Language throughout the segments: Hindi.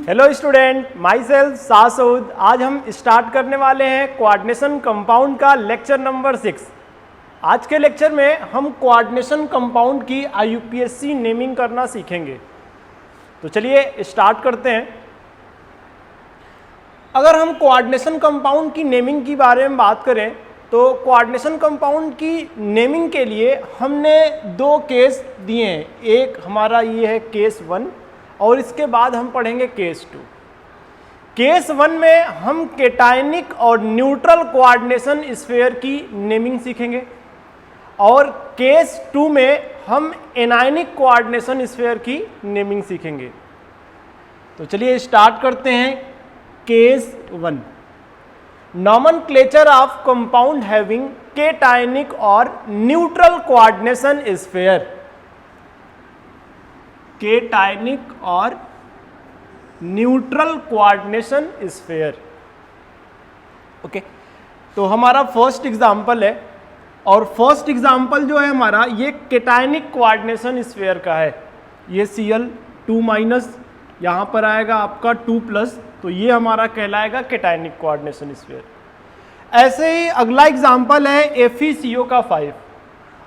Hello student, myself Saud. आज हम स्टार्ट करने वाले हैं कोऑर्डिनेशन कंपाउंड का लेक्चर नंबर 6। आज के लेक्चर में हम कोऑर्डिनेशन कंपाउंड की IUPAC नेमिंग करना सीखेंगे। तो चलिए स्टार्ट करते हैं। अगर हम कोऑर्डिनेशन कंपाउंड की नेमिंग के बारे में बात करें तो कोऑर्डिनेशन कंपाउंड की नेमिंग के लिए हमने दो केस दिए हैं। एक हमारा ये है केस 1 और इसके बाद हम पढ़ेंगे केस 2। केस 1 में हम केटायनिक और न्यूट्रल कोऑर्डिनेशन स्फीयर की नेमिंग सीखेंगे और केस 2 में हम एनायनिक कोऑर्डिनेशन स्फीयर की नेमिंग सीखेंगे। तो चलिए स्टार्ट करते हैं। Case 1, nomenclature of compound having cationic और न्यूट्रल कोऑर्डिनेशन स्फीयर। केटायनिक और न्यूट्रल कोऑर्डिनेशन स्फीयर। ओके, तो हमारा फर्स्ट एग्जांपल है और फर्स्ट एग्जांपल जो है हमारा ये केटायनिक कोऑर्डिनेशन स्फीयर का है। ये Cl2- यहाँ पर आएगा आपका 2+, तो ये हमारा कहलाएगा केटायनिक कोऑर्डिनेशन स्फीयर। ऐसे ही अगला एग्जांपल है FeCO का 5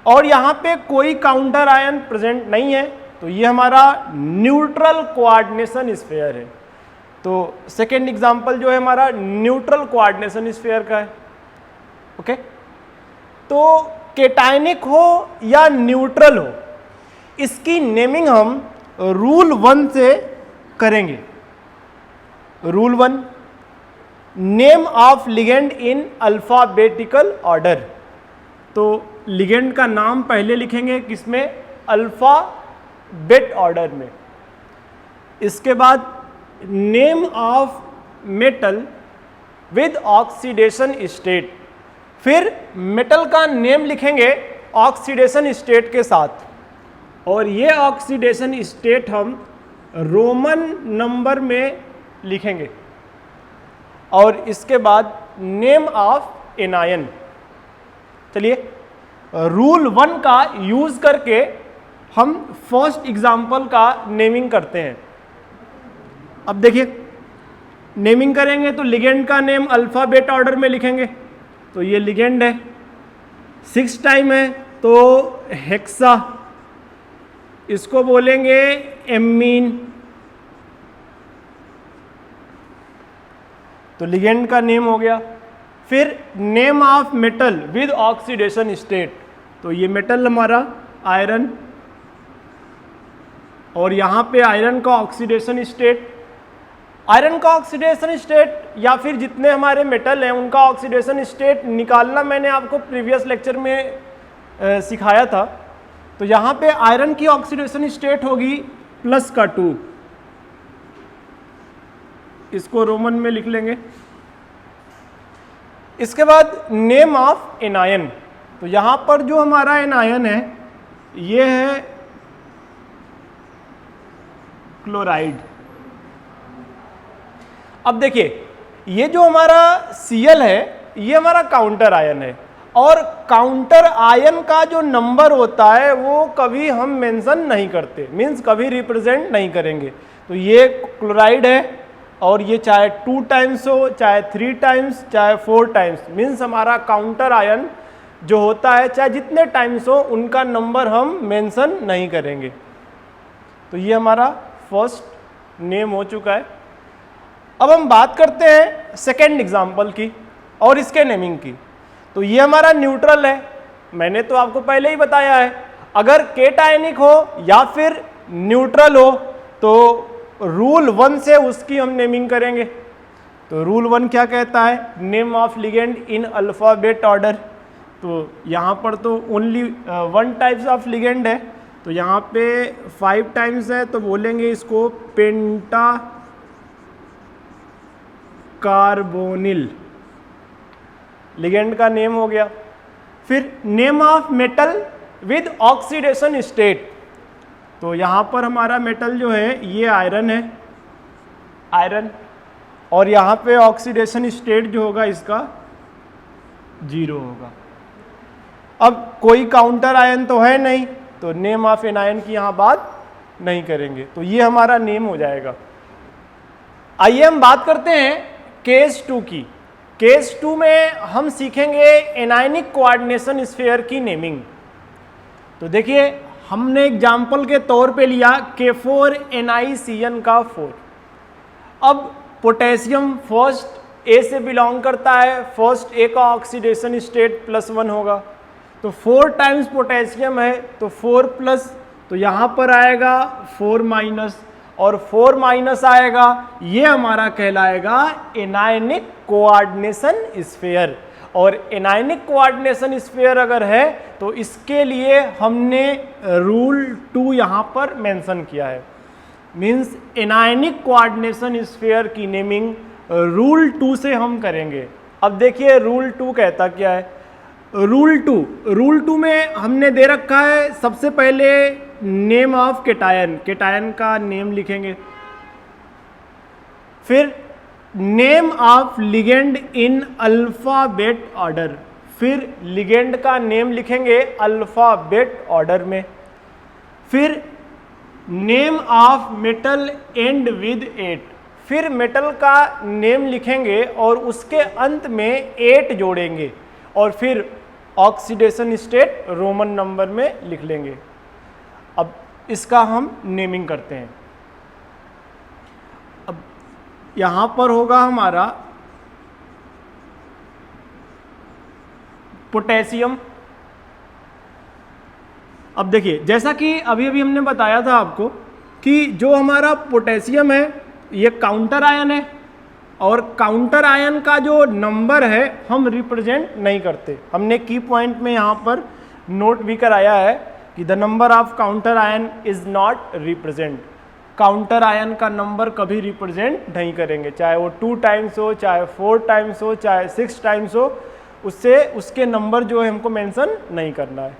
और यहाँ पे कोई काउंटर आयन प्रेजेंट नहीं है, तो ये हमारा न्यूट्रल कोऑर्डिनेशन स्फीयर है। तो सेकेंड एग्जांपल जो है हमारा न्यूट्रल कोऑर्डिनेशन स्फीयर का है। ओके, तो केटायनिक हो या न्यूट्रल हो, इसकी नेमिंग हम रूल 1 से करेंगे। Rule 1, name of ligand in alphabetical order. तो लिगेंड का नाम पहले लिखेंगे किसमें? अल्फाबेट ऑर्डर में। इसके बाद name of metal with oxidation state, फिर मेटल का नेम लिखेंगे ऑक्सीडेशन स्टेट के साथ और ये ऑक्सीडेशन स्टेट हम रोमन नंबर में लिखेंगे। और इसके बाद नेम ऑफ एनायन। चलिए रूल 1 का यूज करके हम फर्स्ट एग्जांपल का नेमिंग करते हैं। अब देखिए नेमिंग करेंगे तो लिगेंड का नेम अल्फाबेट ऑर्डर में लिखेंगे। तो ये लिगेंड है, 6 टाइम है तो हेक्सा, इसको बोलेंगे एमीन। तो लिगेंड का नेम हो गया। फिर name of metal with oxidation state, तो ये मेटल हमारा आयरन और यहाँ पे आयरन का ऑक्सीडेशन स्टेट। आयरन का ऑक्सीडेशन स्टेट या फिर जितने हमारे मेटल हैं उनका ऑक्सीडेशन स्टेट निकालना मैंने आपको प्रीवियस लेक्चर में सिखाया था। तो यहाँ पे आयरन की ऑक्सीडेशन स्टेट होगी +2, इसको रोमन में लिख लेंगे। इसके बाद नेम ऑफ एनायन, तो यहाँ पर जो हमारा एनायन है ये है क्लोराइड। अब देखिए ये जो हमारा Cl है ये हमारा काउंटर आयन है और काउंटर आयन का जो नंबर होता है वो कभी हम मेंशन नहीं करते, मींस कभी रिप्रेजेंट नहीं करेंगे। तो ये क्लोराइड है और ये चाहे 2 टाइम्स हो, चाहे 3 टाइम्स, चाहे 4 टाइम्स, मींस हमारा काउंटर आयन जो होता है चाहे जितने टाइम्स हो उनका नंबर हम मेंशन नहीं करेंगे। तो ये हमारा फर्स्ट नेम हो चुका है। अब हम बात करते हैं सेकेंड एग्जांपल की और इसके नेमिंग की। तो ये हमारा न्यूट्रल है, मैंने तो आपको पहले ही बताया है। अगर केटायनिक हो या फिर न्यूट्रल हो तो रूल 1 से उसकी हम नेमिंग करेंगे। तो रूल 1 क्या कहता है? Name of ligand in alphabet order. तो यहाँ पर तो ओनली 1 टाइप्स ऑफ लिगेंड है, तो यहाँ पे 5 टाइम्स है तो बोलेंगे इसको पेंटा कार्बोनिल। लिगेंड का नेम हो गया। फिर name of metal with oxidation state, तो यहाँ पर हमारा मेटल जो है ये आयरन है, आयरन, और यहाँ पे ऑक्सीडेशन स्टेट जो होगा इसका 0 होगा। अब कोई काउंटर आयन तो है नहीं तो नेम ऑफ एनायन की यहाँ बात नहीं करेंगे, तो ये हमारा नेम हो जाएगा। आइए हम बात करते हैं केस 2 की। केस 2 में हम सीखेंगे एनायनिक कोऑर्डिनेशन स्फीयर की नेमिंग। तो देखिए हमने एग्जाम्पल के तौर पे लिया K4 NiCN का 4। अब पोटेशियम फर्स्ट ए से बिलोंग करता है, फर्स्ट ए का ऑक्सीडेशन स्टेट +1 होगा, तो 4 टाइम्स पोटेशियम है तो 4 प्लस, तो यहाँ पर आएगा 4 माइनस, और 4 माइनस आएगा, ये हमारा कहलाएगा एनायनिक कोऑर्डिनेशन स्फीयर। और एनायनिक कोऑर्डिनेशन स्फीयर अगर है तो इसके लिए हमने रूल 2 यहाँ पर मेंशन किया है। मींस एनायनिक कोऑर्डिनेशन स्फीयर की नेमिंग रूल 2 से हम करेंगे। अब देखिए रूल 2 कहता क्या है। रूल 2 में हमने दे रखा है सबसे पहले नेम ऑफ केटायन, केटायन का नेम लिखेंगे, फिर name of ligand in alphabet order, फिर लिगेंड का नेम लिखेंगे अल्फाबेट ऑर्डर में, फिर name of metal and with 8, फिर मेटल का नेम लिखेंगे और उसके अंत में 8 जोड़ेंगे, और फिर ऑक्सीडेशन स्टेट रोमन नंबर में लिख लेंगे। अब इसका हम नेमिंग करते हैं। अब यहां पर होगा हमारा पोटेशियम। अब देखिए जैसा कि अभी अभी हमने बताया था आपको कि जो हमारा पोटेशियम है ये काउंटर आयन है, और काउंटर आयन का जो नंबर है हम रिप्रेजेंट नहीं करते। हमने की पॉइंट में यहाँ पर नोट भी कराया है कि the number of counter ion is not represent. Counter ion का नंबर कभी रिप्रेजेंट नहीं करेंगे, चाहे वो 2 टाइम्स हो, चाहे 4 टाइम्स हो, चाहे 6 टाइम्स हो, उससे उसके नंबर जो है हमको मेंशन नहीं करना है।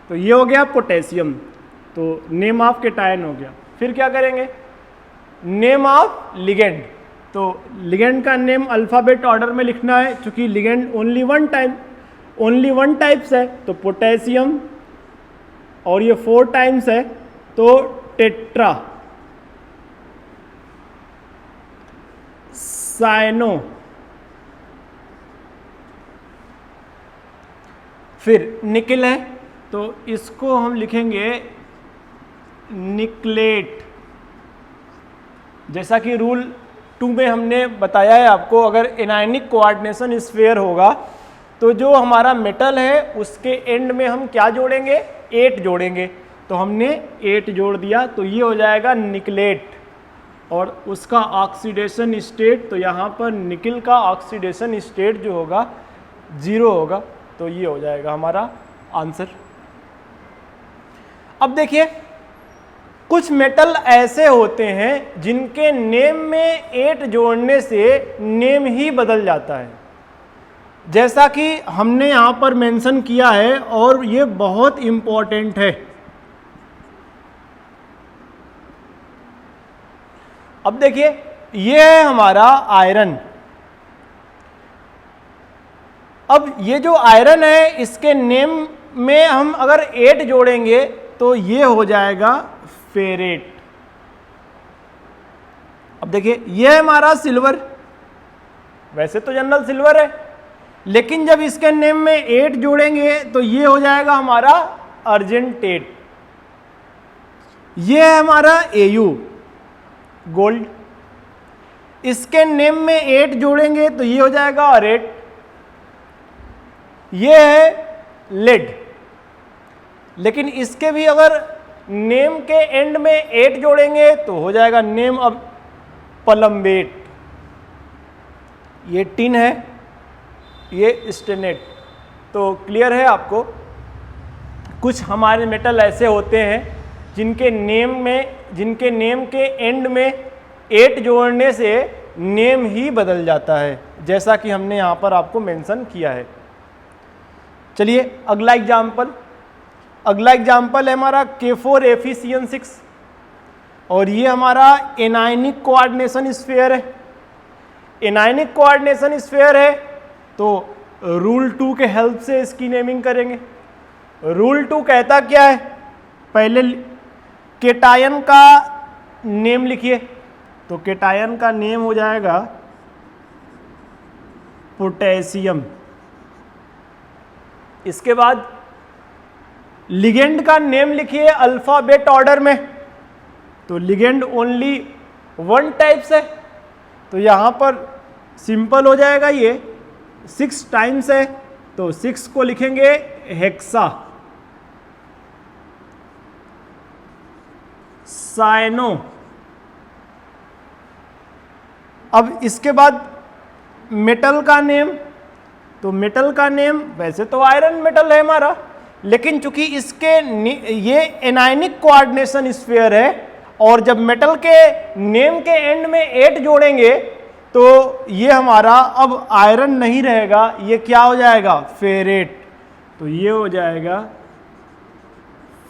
तो ये हो गया पोटेशियम, तो नेम ऑफ केटायन हो गया। फिर क्या करेंगे, नेम ऑफ लिगेंड। तो लिगेंड का नेम अल्फाबेट ऑर्डर में लिखना है, क्योंकि लिगेंड ओनली वन टाइप्स है, तो पोटेशियम, और ये 4 टाइम्स है तो टेट्रा साइनो। फिर निकिल है तो इसको हम लिखेंगे निकलेट। जैसा कि रूल 2 में हमने बताया है आपको, अगर एनायनिक कोऑर्डिनेशन स्फीयर होगा तो जो हमारा मेटल है उसके एंड में हम क्या जोड़ेंगे, 8 जोड़ेंगे, तो हमने 8 जोड़ दिया, तो ये हो जाएगा निकलेट। और उसका ऑक्सीडेशन स्टेट, तो यहाँ पर निकिल का ऑक्सीडेशन स्टेट जो होगा 0 होगा, तो ये हो जाएगा हमारा आंसर। अब देखिए कुछ मेटल ऐसे होते हैं जिनके नेम में 8 जोड़ने से नेम ही बदल जाता है, जैसा कि हमने यहां पर मेंशन किया है, और ये बहुत इंपॉर्टेंट है। अब देखिए ये है हमारा आयरन। अब ये जो आयरन है इसके नेम में हम अगर 8 जोड़ेंगे तो ये हो जाएगा फेरेट। अब देखिए ये है हमारा सिल्वर, वैसे तो जनरल सिल्वर है, लेकिन जब इसके नेम में 8 जोड़ेंगे तो ये हो जाएगा हमारा अर्जेंटेट। ये है हमारा Au गोल्ड, इसके नेम में 8 जोड़ेंगे तो ये हो जाएगा अरेट। ये है लेड, लेकिन इसके भी अगर नेम के एंड में 8 जोड़ेंगे तो हो जाएगा नेम अब पलम्बेट। ये टिन है, ये स्टेनेट। तो क्लियर है आपको, कुछ हमारे मेटल ऐसे होते हैं जिनके नेम के एंड में 8 जोड़ने से नेम ही बदल जाता है, जैसा कि हमने यहाँ पर आपको मेंशन किया है। चलिए अगला एग्जाम्पल है हमारा K4 FeCN6, और ये हमारा एनायनिक कोऑर्डिनेशन स्फीयर है। एनायनिक कोऑर्डिनेशन स्फीयर है तो रूल 2 के हेल्प से इसकी नेमिंग करेंगे। रूल 2 कहता क्या है, पहले केटायन का नेम लिखिए, तो केटायन का नेम हो जाएगा पोटेशियम। इसके बाद लिगेंड का नेम लिखिए अल्फाबेट ऑर्डर में। तो लिगेंड ओनली वन टाइप्स है, तो यहां पर सिंपल हो जाएगा, ये 6 टाइम्स है, तो 6 को लिखेंगे हेक्सा साइनो। अब इसके बाद मेटल का नेम, तो मेटल का नेम वैसे तो आयरन मेटल है हमारा, लेकिन चूंकि इसके ये एनायनिक कोऑर्डिनेशन स्फीयर है, और जब मेटल के नेम के एंड में 8 जोड़ेंगे तो ये हमारा अब आयरन नहीं रहेगा, ये क्या हो जाएगा, फेरेट। तो ये हो जाएगा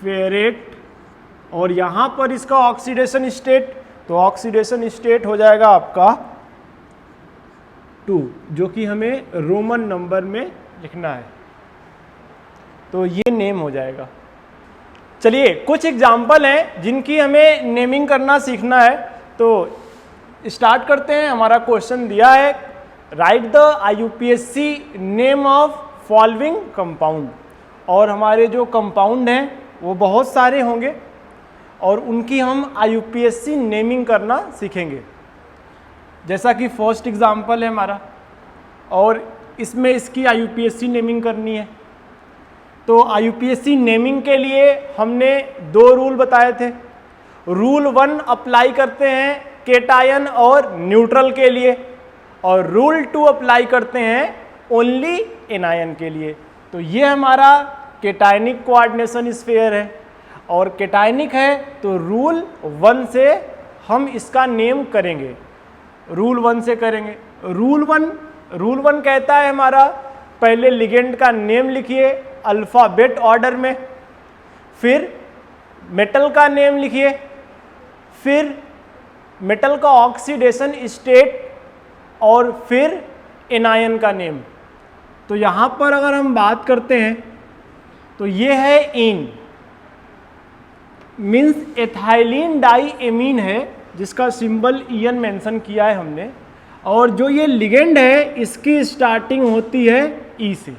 फेरेट, और यहां पर इसका ऑक्सीडेशन स्टेट, तो ऑक्सीडेशन स्टेट हो जाएगा आपका 2, जो कि हमें रोमन नंबर में लिखना है। तो ये नेम हो जाएगा। चलिए कुछ एग्जाम्पल हैं जिनकी हमें नेमिंग करना सीखना है, तो स्टार्ट करते हैं। हमारा क्वेश्चन दिया है, right the IUPAC name of following compound, और हमारे जो कंपाउंड हैं वो बहुत सारे होंगे और उनकी हम IUPAC नेमिंग करना सीखेंगे। जैसा कि फर्स्ट एग्जाम्पल है हमारा, और इसमें इसकी IUPAC नेमिंग करनी है। तो IUPAC नेमिंग के लिए हमने 2 रूल बताए थे। रूल 1 अप्लाई करते हैं केटायन और न्यूट्रल के लिए, और रूल 2 अप्लाई करते हैं ओनली एनायन के लिए। तो ये हमारा केटायनिक कोऑर्डिनेशन स्फीयर है, और केटायनिक है तो रूल 1 से हम इसका नेम करेंगे, रूल 1 से करेंगे। रूल 1 कहता है हमारा, पहले लिगेंड का नेम लिखिए अल्फाबेट ऑर्डर में, फिर मेटल का नेम लिखिए, फिर मेटल का ऑक्सीडेशन स्टेट, और फिर एनायन का नेम। तो यहाँ पर अगर हम बात करते हैं तो ये है इन, मीन्स एथाइलिन डाई एमीन है, जिसका सिंबल EN मेंशन किया है हमने, और जो ये लिगेंड है इसकी स्टार्टिंग होती है E से,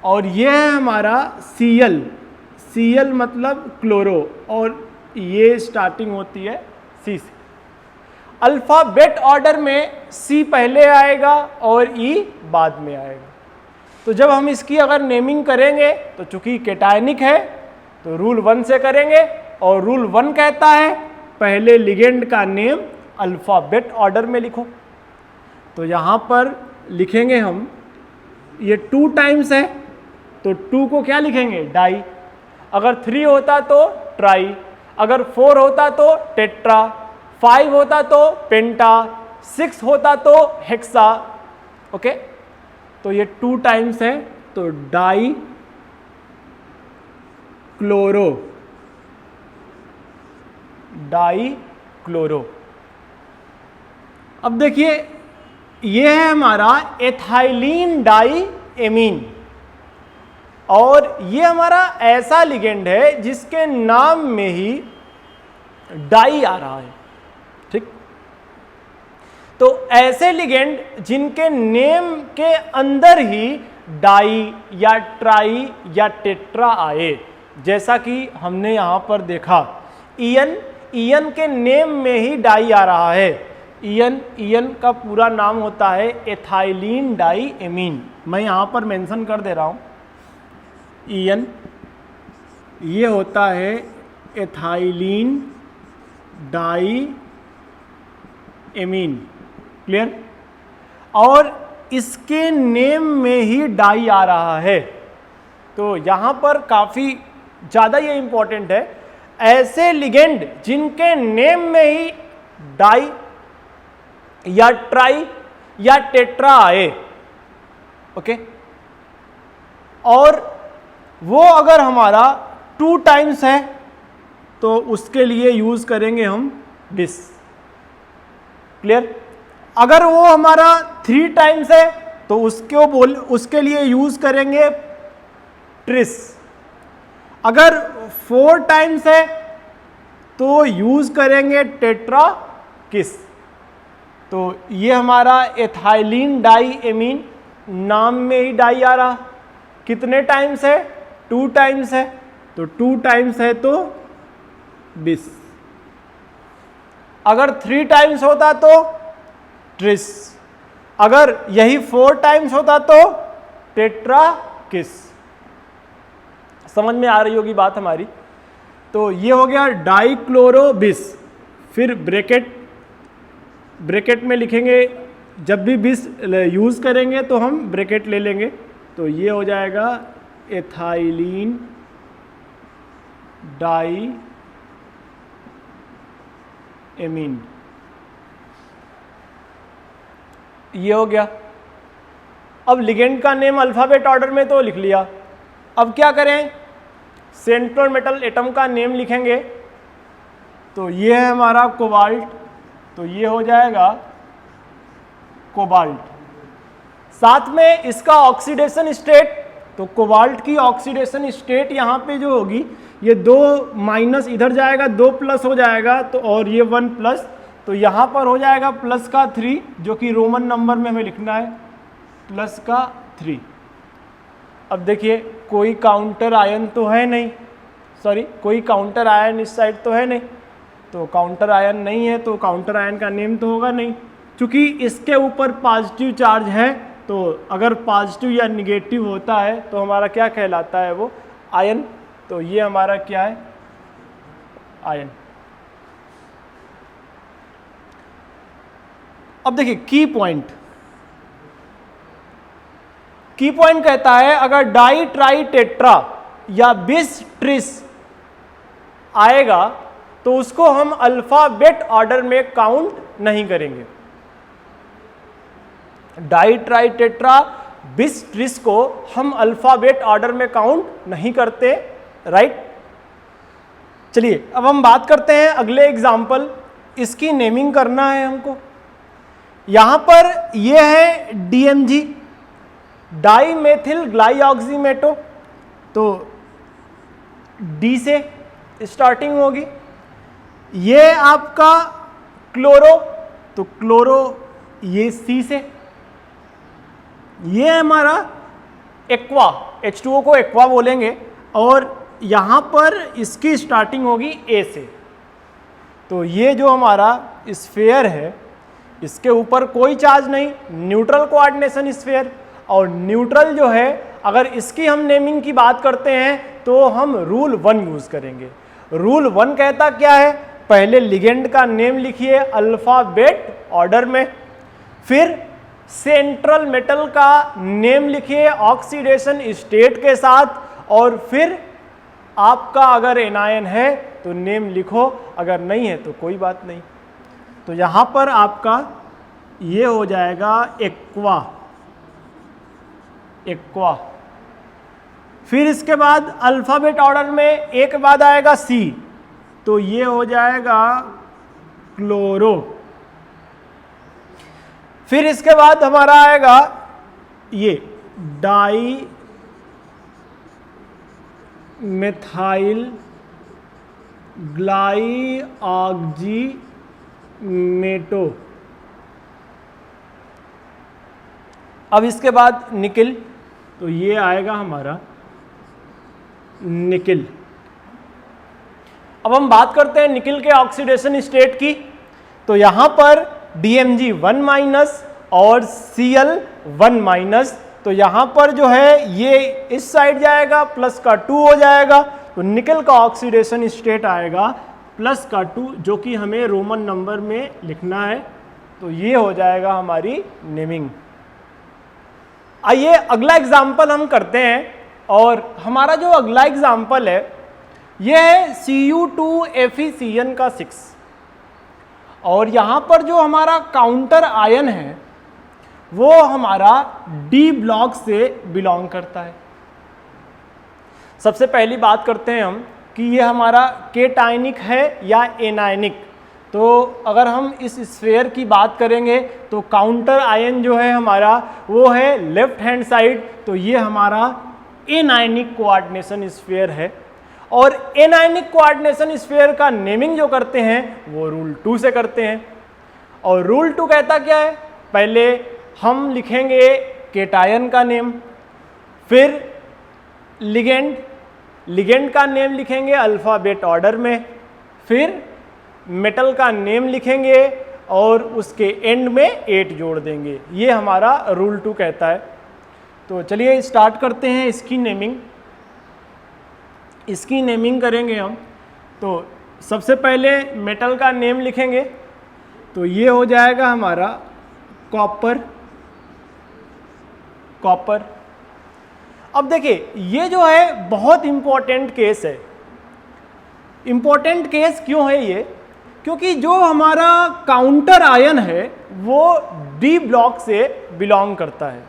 और ये है हमारा Cl मतलब क्लोरो, और ये स्टार्टिंग होती है C से। अल्फाबेट ऑर्डर में C पहले आएगा और E बाद में आएगा। तो जब हम इसकी अगर नेमिंग करेंगे तो चूंकि केटायनिक है तो रूल 1 से करेंगे, और रूल 1 कहता है पहले लिगेंड का नेम अल्फाबेट ऑर्डर में लिखो। तो यहाँ पर लिखेंगे हम, ये 2 टाइम्स है तो 2 को क्या लिखेंगे, डाई। अगर 3 होता तो ट्राई, अगर 4 होता तो टेट्रा, 5 होता तो पेंटा, 6 होता तो हेक्सा। ओके, तो ये 2 टाइम्स है तो डाई क्लोरो, डाई क्लोरो। अब देखिए ये है हमारा एथाइलिन डाई एमीन, और ये हमारा ऐसा लिगेंड है जिसके नाम में ही डाई आ रहा है। ठीक, तो ऐसे लिगेंड जिनके नेम के अंदर ही डाई या ट्राई या टेट्रा आए, जैसा कि हमने यहां पर देखा, ईएन के नेम में ही डाई आ रहा है। ईएन का पूरा नाम होता है एथाइलिन डाई एमीन, मैं यहां पर मेंशन कर दे रहा हूं। ईएन ये होता है एथाइलिन डाई एमीन, क्लियर। और इसके नेम में ही डाई आ रहा है, तो यहां पर काफी ज्यादा ये इंपॉर्टेंट है। ऐसे लिगेंड जिनके नेम में ही डाई या ट्राई या टेट्रा आए, ओके, और वो अगर हमारा 2 टाइम्स है तो उसके लिए यूज करेंगे हम डिस, क्लियर। अगर वो हमारा 3 टाइम्स है तो उसके लिए यूज करेंगे ट्रिस। अगर 4 टाइम्स है तो यूज करेंगे टेट्रा किस। तो ये हमारा एथाइलिन डाई एमीन, नाम में ही डाई आ रहा, कितने टाइम्स है, 2 टाइम्स है, तो 2 टाइम्स है तो बिस। अगर 3 टाइम्स होता तो ट्रिस, अगर यही 4 टाइम्स होता तो टेट्रा किस। समझ में आ रही होगी बात हमारी। तो ये हो गया डाइक्लोरोबिस। फिर ब्रैकेट में लिखेंगे, जब भी बिस यूज करेंगे तो हम ब्रैकेट ले लेंगे। तो ये हो जाएगा एथाइलिन डाई एमीन, ये हो गया। अब लिगेंड का नेम अल्फाबेट ऑर्डर में तो लिख लिया। अब क्या करें, सेंट्रल मेटल एटम का नेम लिखेंगे। तो ये है हमारा कोबाल्ट, तो ये हो जाएगा कोबाल्ट। साथ में इसका ऑक्सीडेशन स्टेट, तो कोबाल्ट की ऑक्सीडेशन स्टेट यहाँ पे जो होगी, ये 2 माइनस इधर जाएगा, 2 प्लस हो जाएगा, तो और ये 1 प्लस, तो यहाँ पर हो जाएगा प्लस का 3, जो कि रोमन नंबर में हमें लिखना है, प्लस का 3। अब देखिए कोई काउंटर आयन तो है नहीं, सॉरी कोई काउंटर आयन इस साइड तो है नहीं, तो काउंटर आयन नहीं है तो काउंटर आयन का नेम तो होगा नहीं। क्योंकि इसके ऊपर पॉजिटिव चार्ज है, तो अगर पॉजिटिव या निगेटिव होता है तो हमारा क्या कहलाता है, वो आयन। तो ये हमारा क्या है, आयन। अब देखिए की पॉइंट कहता है अगर डाई ट्राई टेट्रा या बिस ट्रिस आएगा तो उसको हम अल्फाबेट ऑर्डर में काउंट नहीं करेंगे। डाई ट्राई टेट्रा बिस ट्रिस को हम अल्फाबेट ऑर्डर में काउंट नहीं करते, राइट। चलिए अब हम बात करते हैं अगले एग्जाम्पल, इसकी नेमिंग करना है हमको। यहां पर यह है DMG, डाई मेथिल ग्लाइऑक्सीमेटो, तो डी से स्टार्टिंग होगी। ये आपका क्लोरो, तो क्लोरो ये सी से। ये हमारा एक्वा, H2O को एक्वा बोलेंगे, और यहां पर इसकी स्टार्टिंग होगी ए से। तो ये जो हमारा स्फीयर है, इसके ऊपर कोई चार्ज नहीं, न्यूट्रल कोऑर्डिनेशन स्फीयर। और न्यूट्रल जो है, अगर इसकी हम नेमिंग की बात करते हैं तो हम रूल 1 यूज करेंगे। रूल 1 कहता क्या है, पहले लिगेंड का नेम लिखिए अल्फाबेट ऑर्डर में, फिर सेंट्रल मेटल का नेम लिखिए ऑक्सीडेशन स्टेट के साथ, और फिर आपका अगर एनायन है तो नेम लिखो, अगर नहीं है तो कोई बात नहीं। तो यहां पर आपका ये हो जाएगा एक्वा, एक्वा। फिर इसके बाद अल्फाबेट ऑर्डर में एक बाद आएगा सी, तो ये हो जाएगा क्लोरो। फिर इसके बाद हमारा आएगा ये डाई मेथाइल ग्लाइऑक्सीमेटो। अब इसके बाद निकिल, तो ये आएगा हमारा निकिल। अब हम बात करते हैं निकिल के ऑक्सीडेशन स्टेट की। तो यहां पर DMG 1- और Cl 1-, तो यहां पर जो है ये इस साइड जाएगा, प्लस का 2 हो जाएगा, तो निकिल का ऑक्सीडेशन स्टेट आएगा प्लस का 2, जो कि हमें रोमन नंबर में लिखना है। तो ये हो जाएगा हमारी नेमिंग। आइए अगला एग्जाम्पल हम करते हैं, और हमारा जो अगला एग्जाम्पल है यह है Cu2FeCN का 6। और यहां पर जो हमारा काउंटर आयन है वो हमारा D ब्लॉक से बिलोंग करता है। सबसे पहली बात करते हैं हम कि ये हमारा केटायनिक है या एनायनिक। तो अगर हम इस स्फीयर की बात करेंगे तो काउंटर आयन जो है हमारा वो है लेफ्ट हैंड साइड, तो ये हमारा एनायनिक कोऑर्डिनेशन स्फीयर है। और एनायनिक कोऑर्डिनेशन स्फीयर का नेमिंग जो करते हैं वो रूल 2 से करते हैं। और रूल 2 कहता क्या है, पहले हम लिखेंगे केटायन का नेम, फिर लिगेंड का नेम लिखेंगे अल्फ़ाबेट ऑर्डर में, फिर मेटल का नेम लिखेंगे और उसके एंड में 8 जोड़ देंगे। ये हमारा रूल 2 कहता है। तो चलिए स्टार्ट करते हैं इसकी नेमिंग करेंगे हम। तो सबसे पहले मेटल का नेम लिखेंगे, तो ये हो जाएगा हमारा कॉपर। अब देखिए ये जो है बहुत इंपॉर्टेंट केस है। इंपॉर्टेंट केस क्यों है ये, क्योंकि जो हमारा काउंटर आयन है वो डी ब्लॉक से बिलोंग करता है।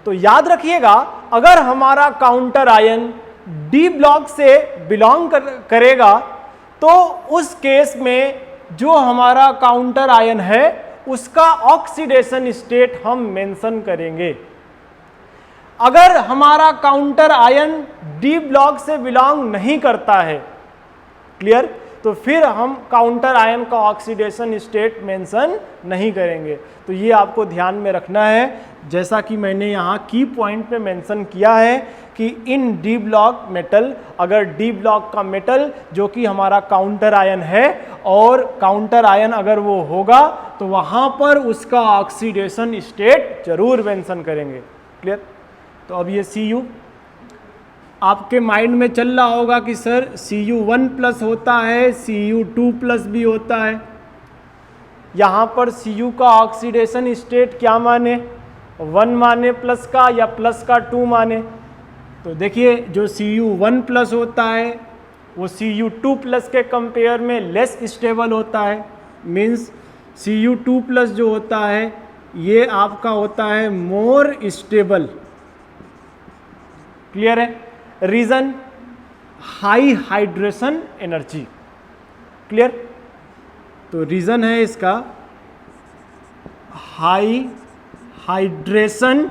तो याद रखिएगा, अगर हमारा काउंटर आयन डी ब्लॉक से बिलोंग करेगा तो उस केस में जो हमारा काउंटर आयन है उसका ऑक्सीडेशन स्टेट हम मेंशन करेंगे। अगर हमारा काउंटर आयन डी ब्लॉक से बिलोंग नहीं करता है, क्लियर, तो फिर हम काउंटर आयन का ऑक्सीडेशन स्टेट मेंशन नहीं करेंगे। तो ये आपको ध्यान में रखना है, जैसा कि मैंने यहाँ की पॉइंट पे मेंशन किया है कि इन डी ब्लॉक मेटल, अगर डी ब्लॉक का मेटल जो कि हमारा काउंटर आयन है और काउंटर आयन अगर वो होगा तो वहाँ पर उसका ऑक्सीडेशन स्टेट जरूर मेंशन करेंगे। क्लियर। तो अब ये Cu आपके माइंड में चल रहा होगा कि सर Cu1+ होता है, Cu2+ भी होता है। यहाँ पर Cu का ऑक्सीडेशन स्टेट क्या माने, 1 माने प्लस का या प्लस का 2 माने। तो देखिए जो Cu1+ होता है वो Cu2+ के कंपेयर में लेस स्टेबल होता है। मीन्स Cu2+ जो होता है ये आपका होता है मोर स्टेबल। क्लियर है। Reason, high hydration energy. Clear. तो रीजन है इसका हाई हाइड्रेशन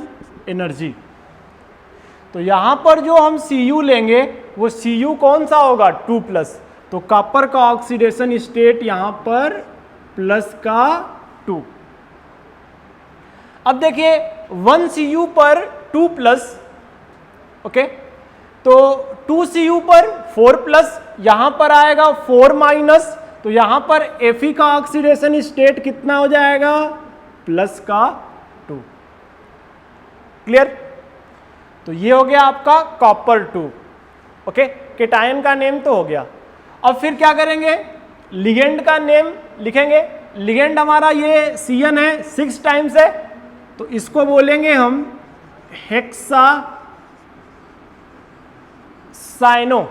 एनर्जी। तो यहां पर जो हम Cu लेंगे वो Cu कौन सा होगा, 2+। तो कॉपर का ऑक्सीडेशन स्टेट यहां पर प्लस का 2। अब देखिए 1 Cu पर 2+, ओके, तो 2 Cu पर 4+, यहां पर आएगा 4-, तो यहां पर Fe का ऑक्सीडेशन स्टेट कितना हो जाएगा, प्लस का 2। क्लियर। तो ये हो गया आपका कॉपर 2। ओके, केटायन का नेम तो हो गया। अब फिर क्या करेंगे, लिगेंड का नेम लिखेंगे। लिगेंड हमारा ये Cn है, 6 टाइम्स है, तो इसको बोलेंगे हम हेक्सा साइनो।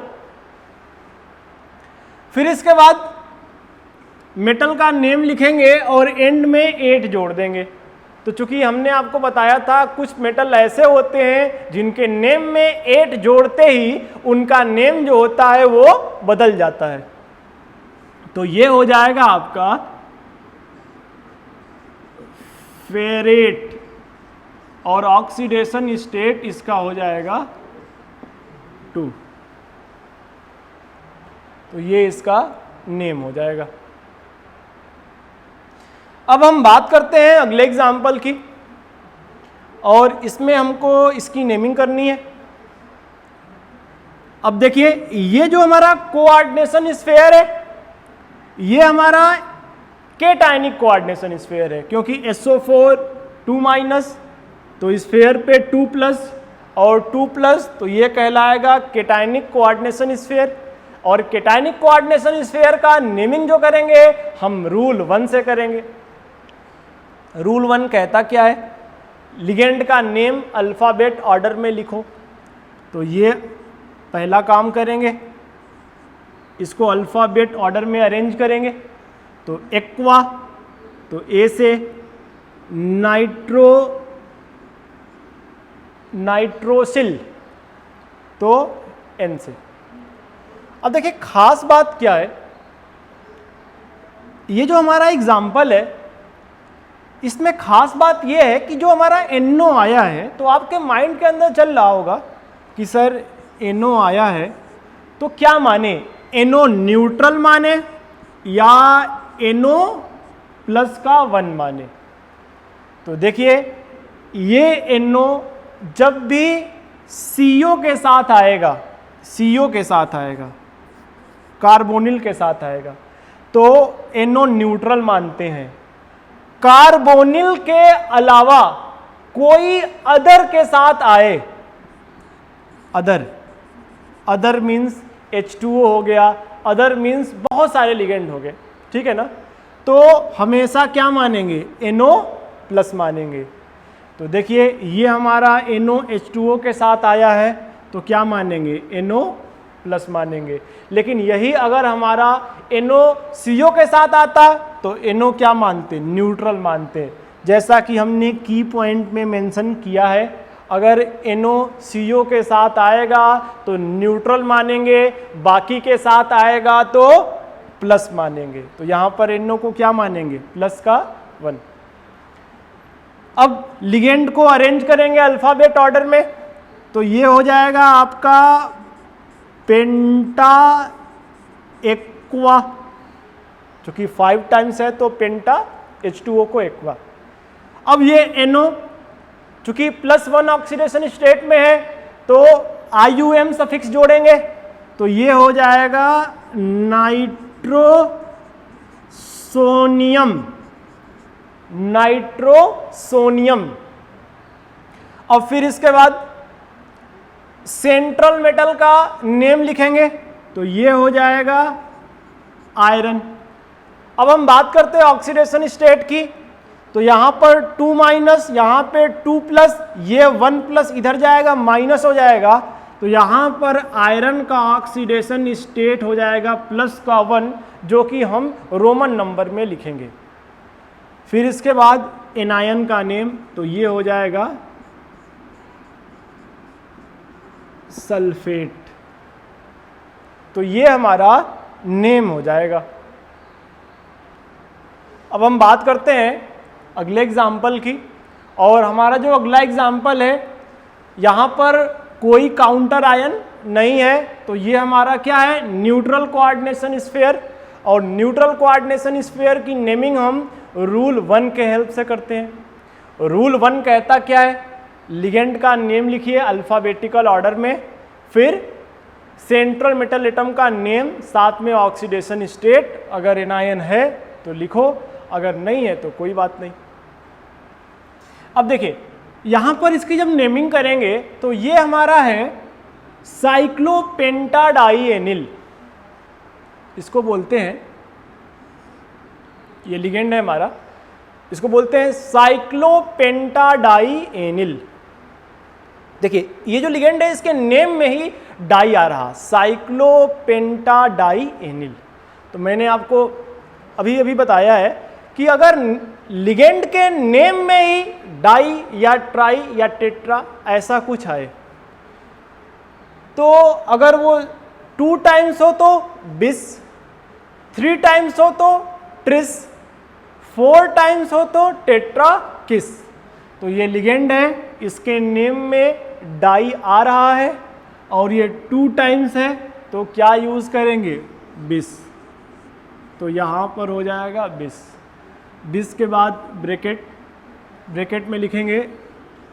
फिर इसके बाद मेटल का नेम लिखेंगे और एंड में 8 जोड़ देंगे। तो चूंकि हमने आपको बताया था कुछ मेटल ऐसे होते हैं जिनके नेम में 8 जोड़ते ही उनका नेम जो होता है वो बदल जाता है। तो ये हो जाएगा आपका फेरेट और ऑक्सीडेशन स्टेट इसका हो जाएगा 2। तो ये इसका नेम हो जाएगा। अब हम बात करते हैं अगले एग्जाम्पल की, और इसमें हमको इसकी नेमिंग करनी है। अब देखिए ये जो हमारा कोऑर्डिनेशन स्फीयर है ये हमारा केटायनिक कोऑर्डिनेशन स्फीयर है, क्योंकि SO4 2-, तो स्फीयर पे 2+ और 2+, तो ये कहलाएगा केटायनिक कोऑर्डिनेशन स्फीयर। और केटायनिक कोऑर्डिनेशन स्फीयर का नेमिंग जो करेंगे हम रूल 1 से करेंगे। रूल 1 कहता क्या है, लिगेंड का नेम अल्फ़ाबेट ऑर्डर में लिखो। तो ये पहला काम करेंगे, इसको अल्फ़ाबेट ऑर्डर में अरेंज करेंगे। तो एक्वा, तो ए से नाइट्रोसिल, तो एन से। अब देखिए खास बात क्या है, ये जो हमारा एग्जाम्पल है इसमें खास बात यह है कि जो हमारा NO आया है, तो आपके माइंड के अंदर चल रहा होगा कि सर NO आया है तो क्या माने, NO न्यूट्रल माने या NO प्लस का 1 माने। तो देखिए ये NO जब भी CO के साथ आएगा, CO के साथ आएगा, कार्बोनिल के साथ आएगा, तो NO न्यूट्रल मानते हैं। कार्बोनिल के अलावा कोई अदर के साथ आए, अदर मीन्स H2O हो गया, अदर मीन्स बहुत सारे लिगेंड हो गए, ठीक है ना, तो हमेशा क्या मानेंगे, NO प्लस मानेंगे। तो देखिए ये हमारा NO H2O के साथ आया है तो क्या मानेंगे, NO प्लस मानेंगे। लेकिन यही अगर हमारा NO CO के साथ आता तो NO क्या मानते, न्यूट्रल मानते। जैसा कि हमने की पॉइंट में मेंशन किया है, अगर NO CO के साथ आएगा तो न्यूट्रल मानेंगे, बाकी के साथ आएगा तो प्लस मानेंगे। तो यहां पर NO को क्या मानेंगे, प्लस का 1। अब लिगेंड को अरेंज करेंगे अल्फाबेट ऑर्डर में, तो ये हो जाएगा आपका पेंटा एक्वा, जो कि 5 टाइम्स है तो पेंटा H2O को एक्वा। अब ये NO चूंकि +1 ऑक्सीडेशन स्टेट में है तो IUM सफिक्स जोड़ेंगे, तो ये हो जाएगा नाइट्रोसोनियम। और फिर इसके बाद सेंट्रल मेटल का नेम लिखेंगे, तो ये हो जाएगा आयरन। अब हम बात करते हैं ऑक्सीडेशन स्टेट की, तो यहां पर 2- यहां पे 2+, ये 1+ इधर जाएगा माइनस हो जाएगा, तो यहां पर आयरन का ऑक्सीडेशन स्टेट हो जाएगा +1, जो कि हम रोमन नंबर में लिखेंगे। फिर इसके बाद एनायन का नेम, तो ये हो जाएगा सल्फेट। तो ये हमारा नेम हो जाएगा। अब हम बात करते हैं अगले एग्जाम्पल की, और हमारा जो अगला एग्जाम्पल है यहाँ पर कोई काउंटर आयन नहीं है, तो ये हमारा क्या है, न्यूट्रल कोऑर्डिनेशन स्फीयर। और न्यूट्रल कोऑर्डिनेशन स्फीयर की नेमिंग हम रूल 1 के हेल्प से करते हैं। रूल 1 कहता क्या है, लिगेंड का नेम लिखिए अल्फाबेटिकल ऑर्डर में, फिर सेंट्रल मेटल एटम का नेम, साथ में ऑक्सीडेशन स्टेट, अगर एनायन है तो लिखो, अगर नहीं है तो कोई बात नहीं। अब देखिए यहां पर इसकी जब नेमिंग करेंगे तो ये हमारा है साइक्लोपेंटाडाइएनिल, इसको बोलते हैं, ये लिगेंड है हमारा, इसको बोलते हैं साइक्लोपेंटाडाइएनिल। देखिए ये जो लिगेंड है इसके नेम में ही डाई आ रहा, साइक्लोपेंटाडाइएनिल। तो मैंने आपको अभी बताया है कि अगर लिगेंड के नेम में ही डाई या ट्राई या टेट्रा ऐसा कुछ आए, तो अगर वो 2 टाइम्स हो तो बिस, 3 टाइम्स हो तो ट्रिस, 4 टाइम्स हो तो टेट्रा किस। तो ये लिगेंड है, इसके नेम में डाई आ रहा है और ये 2 टाइम्स है, तो क्या यूज करेंगे, बिस। तो यहां पर हो जाएगा बिस। बिस के बाद ब्रैकेट में लिखेंगे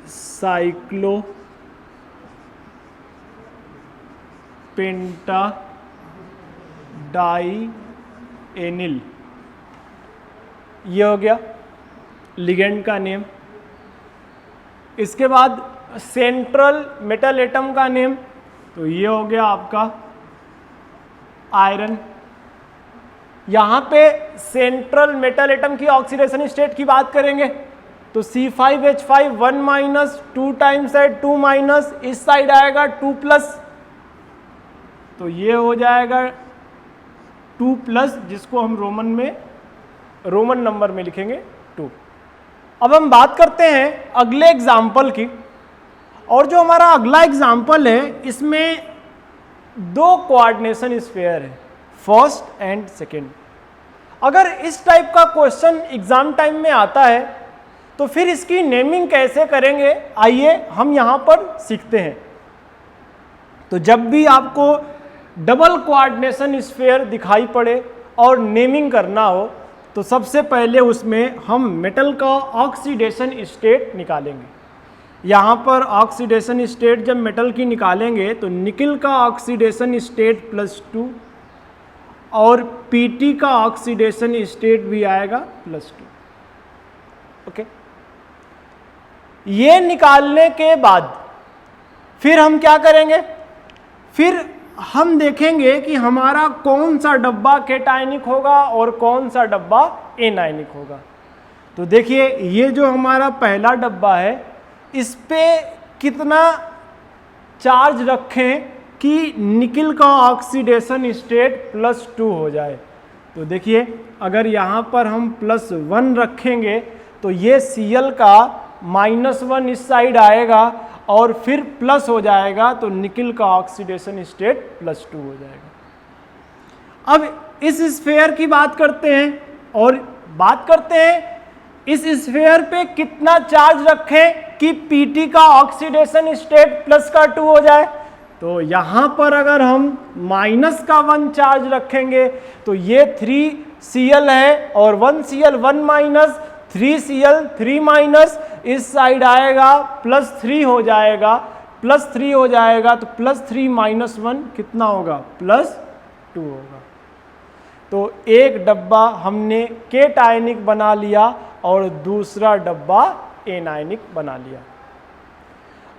साइक्लोपेंटाडाइएनिल। ये हो गया लिगेंड का नेम। इसके बाद सेंट्रल मेटल एटम का नेम, तो ये हो गया आपका आयरन। यहां पे सेंट्रल मेटल एटम की ऑक्सीडेशन स्टेट की बात करेंगे तो C5H5 1- 2 टाइम्स है, 2-, इस साइड आएगा 2+, तो ये हो जाएगा 2+, जिसको हम रोमन नंबर में लिखेंगे 2। अब हम बात करते हैं अगले एग्जाम्पल की, और जो हमारा अगला एग्जाम्पल है इसमें 2 कोऑर्डिनेशन स्फीयर है, फर्स्ट एंड सेकेंड। अगर इस टाइप का क्वेश्चन एग्जाम टाइम में आता है तो फिर इसकी नेमिंग कैसे करेंगे, आइए हम यहां पर सीखते हैं। तो जब भी आपको डबल कोऑर्डिनेशन स्फीयर दिखाई पड़े और नेमिंग करना हो तो सबसे पहले उसमें हम मेटल का ऑक्सीडेशन स्टेट निकालेंगे। यहाँ पर ऑक्सीडेशन स्टेट जब मेटल की निकालेंगे तो निकिल का ऑक्सीडेशन स्टेट +2 और पीटी का ऑक्सीडेशन स्टेट भी आएगा +2। ओके, ये निकालने के बाद फिर हम क्या करेंगे, फिर हम देखेंगे कि हमारा कौन सा डब्बा केटायनिक होगा और कौन सा डब्बा एनायनिक होगा। तो देखिए ये जो हमारा पहला डब्बा है इस पे कितना चार्ज रखें कि निकिल का ऑक्सीडेशन स्टेट +2 हो जाए। तो देखिए अगर यहाँ पर हम +1 रखेंगे तो ये Cl का -1 इस साइड आएगा और फिर प्लस हो जाएगा तो निकिल का ऑक्सीडेशन स्टेट +2 हो जाएगा। अब इस स्फीयर की बात करते हैं और बात करते हैं इस स्फीयर पे कितना चार्ज रखें कि Pt का ऑक्सीडेशन स्टेट +2 हो जाए। तो यहाँ पर अगर हम -1 चार्ज रखेंगे तो ये 3Cl है और 1Cl 1 3Cl 3 इस साइड आएगा +3 हो जाएगा, +3 हो जाएगा तो +3 - 1 कितना होगा +2 होगा। तो एक डब्बा हमने केटायनिक बना लिया और दूसरा डब्बा एनायनिक बना लिया।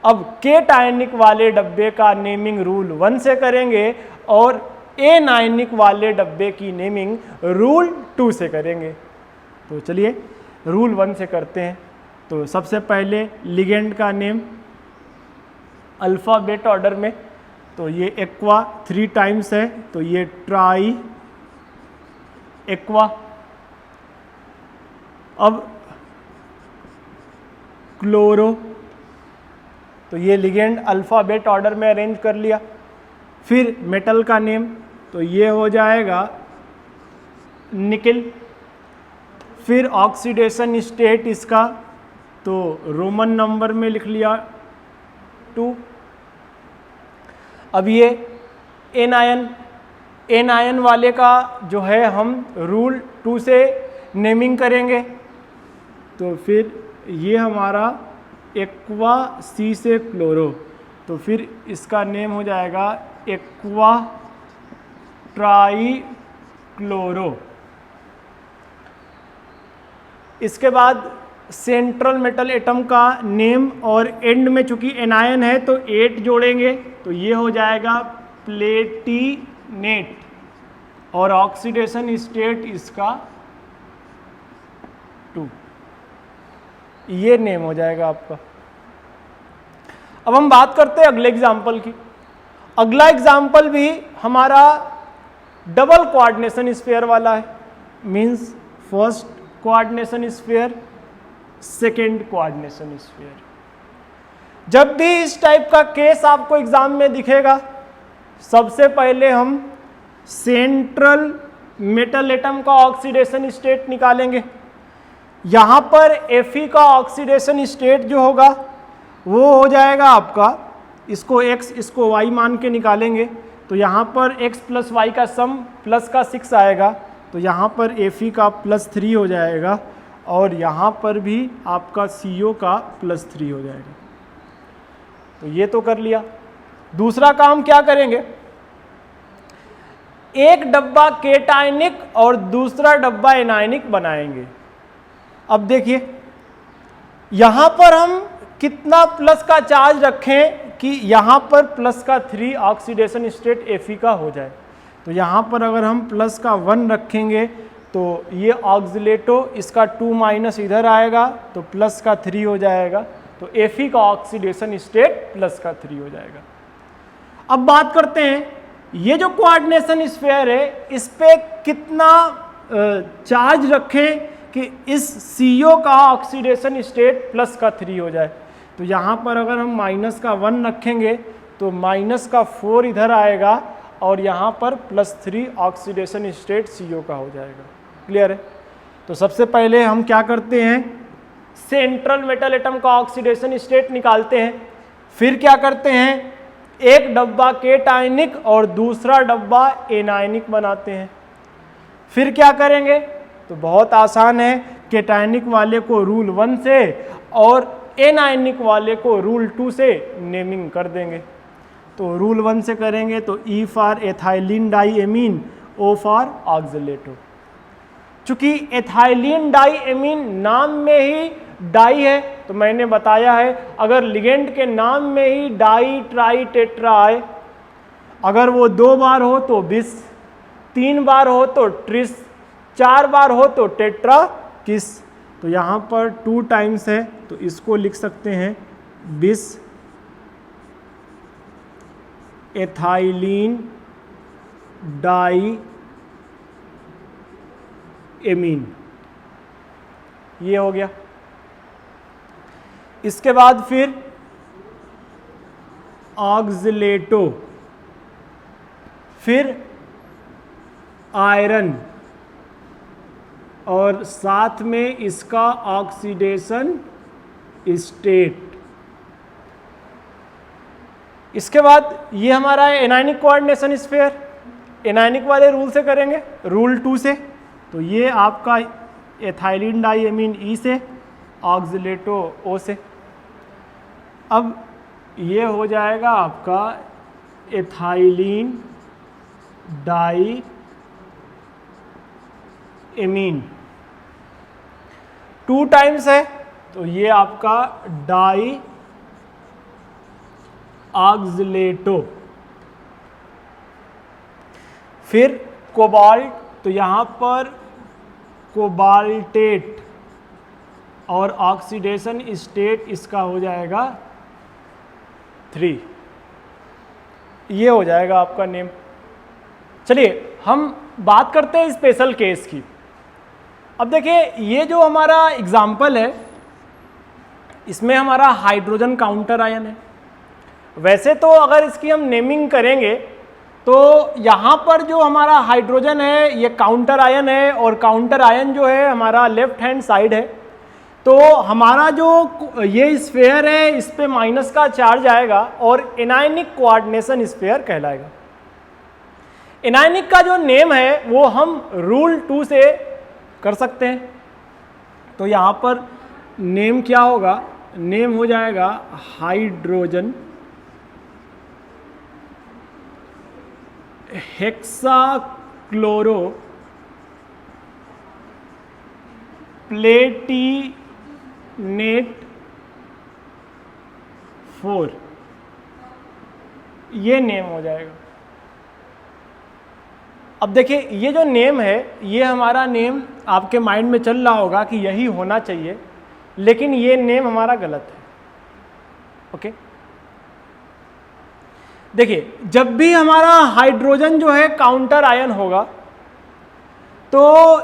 अब केटायनिक वाले डब्बे का नेमिंग रूल 1 से करेंगे और एनायनिक वाले डब्बे की नेमिंग रूल 2 से करेंगे। तो चलिए रूल 1 से करते हैं। तो सबसे पहले लिगेंड का नेम अल्फ़ाबेट ऑर्डर में, तो ये एक्वा 3 टाइम्स है तो ये ट्राई एक्वा। अब क्लोरो, तो ये लिगेंड अल्फ़ाबेट ऑर्डर में अरेंज कर लिया। फिर मेटल का नेम, तो ये हो जाएगा निकिल। फिर ऑक्सीडेशन स्टेट इसका तो रोमन नंबर में लिख लिया 2। अब ये एनायन वाले का जो है हम रूल 2 से नेमिंग करेंगे। तो फिर ये हमारा एक्वा सी से क्लोरो, तो फिर इसका नेम हो जाएगा एक्वा ट्राई क्लोरो। इसके बाद सेंट्रल मेटल एटम का नेम और एंड में चूंकि एनायन है तो 8 जोड़ेंगे तो ये हो जाएगा प्लेटिनेट और ऑक्सीडेशन स्टेट इसका 2। ये नेम हो जाएगा आपका। अब हम बात करते हैं अगले एग्जाम्पल की। अगला एग्जाम्पल भी हमारा डबल कोऑर्डिनेशन स्फीयर वाला है, means first coordination sphere second coordination sphere. जब भी इस टाइप का केस आपको एग्जाम में दिखेगा सबसे पहले हम सेंट्रल मेटल एटम का ऑक्सीडेशन स्टेट निकालेंगे। यहाँ पर Fe का ऑक्सीडेशन स्टेट जो होगा वो हो जाएगा आपका, इसको x इसको y मान के निकालेंगे तो यहाँ पर x + y का सम प्लस का 6 आएगा तो यहाँ पर Fe का +3 हो जाएगा और यहाँ पर भी आपका CO का +3 हो जाएगा। तो ये तो कर लिया। दूसरा काम क्या करेंगे, एक डब्बा केटायनिक और दूसरा डब्बा एनायनिक बनाएंगे। अब देखिए यहाँ पर हम कितना प्लस का चार्ज रखें कि यहाँ पर +3 ऑक्सीडेशन स्टेट Fe का हो जाए। तो यहाँ पर अगर हम प्लस का 1 रखेंगे तो ये ऑक्सीलेटो इसका 2 इधर आएगा तो +3 हो जाएगा तो Fe का ऑक्सीडेशन स्टेट +3 हो जाएगा। अब बात करते हैं ये जो कोऑर्डिनेशन स्फीयर है इस पे कितना चार्ज रखें कि इस CO का ऑक्सीडेशन स्टेट +3 हो जाए। तो यहाँ पर अगर हम -1 रखेंगे तो -4 इधर आएगा और यहाँ पर +3 ऑक्सीडेशन स्टेट CO का हो जाएगा। क्लियर है। तो सबसे पहले हम क्या करते हैं, सेंट्रल मेटल एटम का ऑक्सीडेशन स्टेट निकालते हैं। फिर क्या करते हैं, एक डब्बा केटायनिक और दूसरा डब्बा एनायनिक बनाते हैं। फिर क्या करेंगे, तो बहुत आसान है, केटायनिक वाले को रूल 1 से और एनायनिक वाले को रूल 2 से नेमिंग कर देंगे। तो रूल 1 से करेंगे तो E for ethylene diamine, O for oxalato. चूंकि एथाइलिन डाईएमीन नाम में ही डाई है, तो मैंने बताया है अगर लिगेंड के नाम में ही डाई ट्राई टेट्रा आए, अगर वो 2 बार हो तो बिस, 3 बार हो तो ट्रिस, 4 बार हो तो टेट्रा किस। तो यहाँ पर 2 टाइम्स है तो इसको लिख सकते हैं बिस एथाइलिन डाई एमीन, ये हो गया। इसके बाद फिर ऑक्सलेटो, फिर आयरन और साथ में इसका ऑक्सीडेशन स्टेट। इसके बाद ये हमारा है एनायनिक कोऑर्डिनेशन स्फीयर, एनायनिक वाले रूल से करेंगे, रूल 2 से। तो ये आपका एथाइलिन डाईएमीन ई से, ऑक्सलेटो ओ से। अब ये हो जाएगा आपका एथाइलिन डाई एमीन, 2 टाइम्स है तो ये आपका डाई ऑक्सलेटो। फिर कोबाल्ट, तो यहाँ पर कोबाल्टेट और ऑक्सीडेशन स्टेट इसका हो जाएगा 3, ये हो जाएगा आपका नेम। चलिए हम बात करते हैं स्पेशल केस की। अब देखिए ये जो हमारा एग्जाम्पल है इसमें हमारा हाइड्रोजन काउंटर आयन है। वैसे तो अगर इसकी हम नेमिंग करेंगे तो यहाँ पर जो हमारा हाइड्रोजन है ये काउंटर आयन है और काउंटर आयन जो है हमारा लेफ्ट हैंड साइड है। तो हमारा जो ये स्फीयर है इस पे माइनस का चार्ज आएगा और एनायनिक कोऑर्डिनेशन स्फीयर कहलाएगा। एनायनिक का जो नेम है वो हम रूल 2 से कर सकते हैं। तो यहाँ पर नेम क्या होगा, नेम हो जाएगा हाइड्रोजन हेक्साक्लोरो प्लेटिनेट 4, ये नेम हो जाएगा। अब देखिए ये जो नेम है ये हमारा नेम आपके माइंड में चल रहा होगा कि यही होना चाहिए, लेकिन ये नेम हमारा गलत है। ओके, देखिए जब भी हमारा हाइड्रोजन जो है काउंटर आयन होगा तो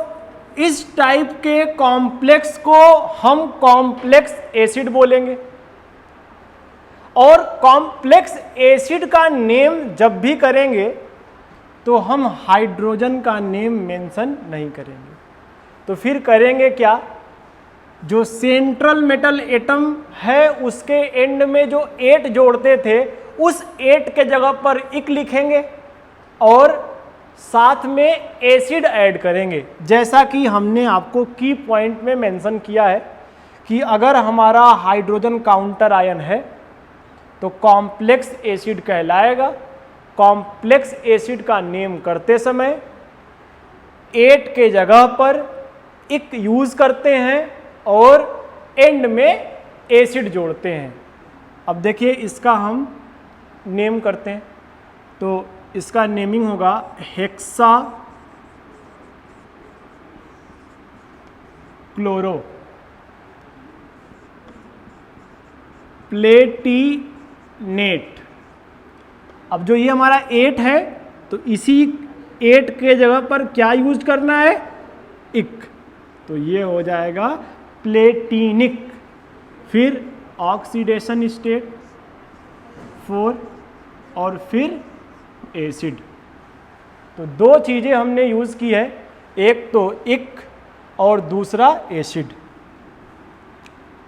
इस टाइप के कॉम्प्लेक्स को हम कॉम्प्लेक्स एसिड बोलेंगे, और कॉम्प्लेक्स एसिड का नेम जब भी करेंगे तो हम हाइड्रोजन का नेम मेंशन नहीं करेंगे। तो फिर करेंगे क्या, जो सेंट्रल मेटल एटम है उसके एंड में जो 8 जोड़ते थे उस 8 के जगह पर इक लिखेंगे और साथ में एसिड ऐड करेंगे। जैसा कि हमने आपको की पॉइंट में मेंशन किया है कि अगर हमारा हाइड्रोजन काउंटर आयन है तो कॉम्प्लेक्स एसिड कहलाएगा। कॉम्प्लेक्स एसिड का नेम करते समय 8 के जगह पर इक यूज करते हैं और एंड में एसिड जोड़ते हैं। अब देखिए इसका हम नेम करते हैं तो इसका नेमिंग होगा हेक्सा क्लोरो प्लेटिनेट। अब जो ये हमारा 8 है तो इसी 8 के जगह पर क्या यूज करना है, इक, तो ये हो जाएगा प्लेटिनिक। फिर ऑक्सीडेशन स्टेट 4 और फिर एसिड। तो 2 चीज़ें हमने यूज़ की है, एक तो इक और दूसरा एसिड,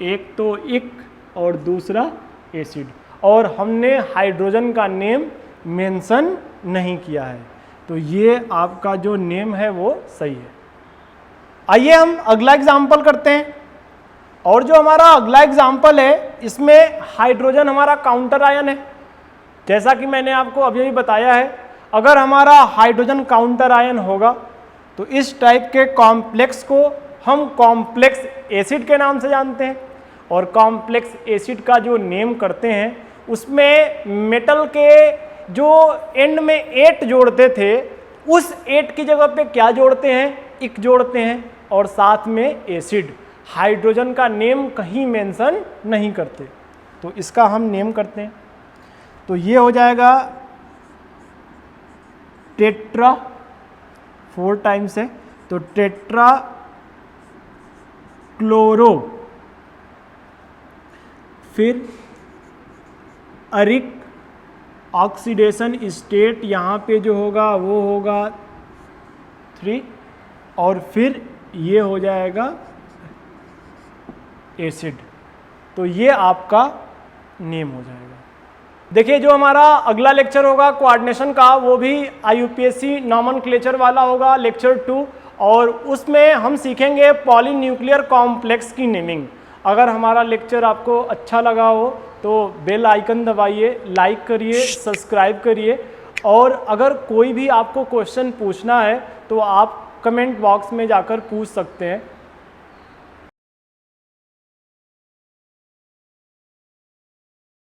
एक तो इक और दूसरा एसिड। और हमने हाइड्रोजन का नेम मेंशन नहीं किया है, तो ये आपका जो नेम है वो सही है। आइए हम अगला एग्जाम्पल करते हैं। और जो हमारा अगला एग्जाम्पल है, इसमें हाइड्रोजन हमारा काउंटर आयन है। जैसा कि मैंने आपको अभी भी बताया है, अगर हमारा हाइड्रोजन काउंटर आयन होगा तो इस टाइप के कॉम्प्लेक्स को हम कॉम्प्लेक्स एसिड के नाम से जानते हैं। और कॉम्प्लेक्स एसिड का जो नेम करते हैं, उसमें मेटल के जो एंड में 8 जोड़ते थे, उस 8 की जगह पे क्या जोड़ते हैं, इक जोड़ते हैं, और साथ में एसिड। हाइड्रोजन का नेम कहीं मेंशन नहीं करते, तो इसका हम नेम करते हैं। तो ये हो जाएगा टेट्रा, 4 टाइम्स है, तो टेट्रा क्लोरो, फिर अरिक ऑक्सीडेशन स्टेट यहाँ पे जो होगा वो होगा 3, और फिर ये हो जाएगा एसिड। तो ये आपका नेम हो जाएगा। देखिए, जो हमारा अगला लेक्चर होगा कोऑर्डिनेशन का, वो भी IUPAC नॉमेनक्लेचर वाला होगा, लेक्चर 2, और उसमें हम सीखेंगे पॉलीन्यूक्लियर कॉम्प्लेक्स की नेमिंग। अगर हमारा लेक्चर आपको अच्छा लगा हो तो बेल आइकन दबाइए, लाइक करिए, सब्सक्राइब करिए, और अगर कोई भी आपको क्वेश्चन पूछना है तो आप कमेंट बॉक्स में जाकर पूछ सकते हैं।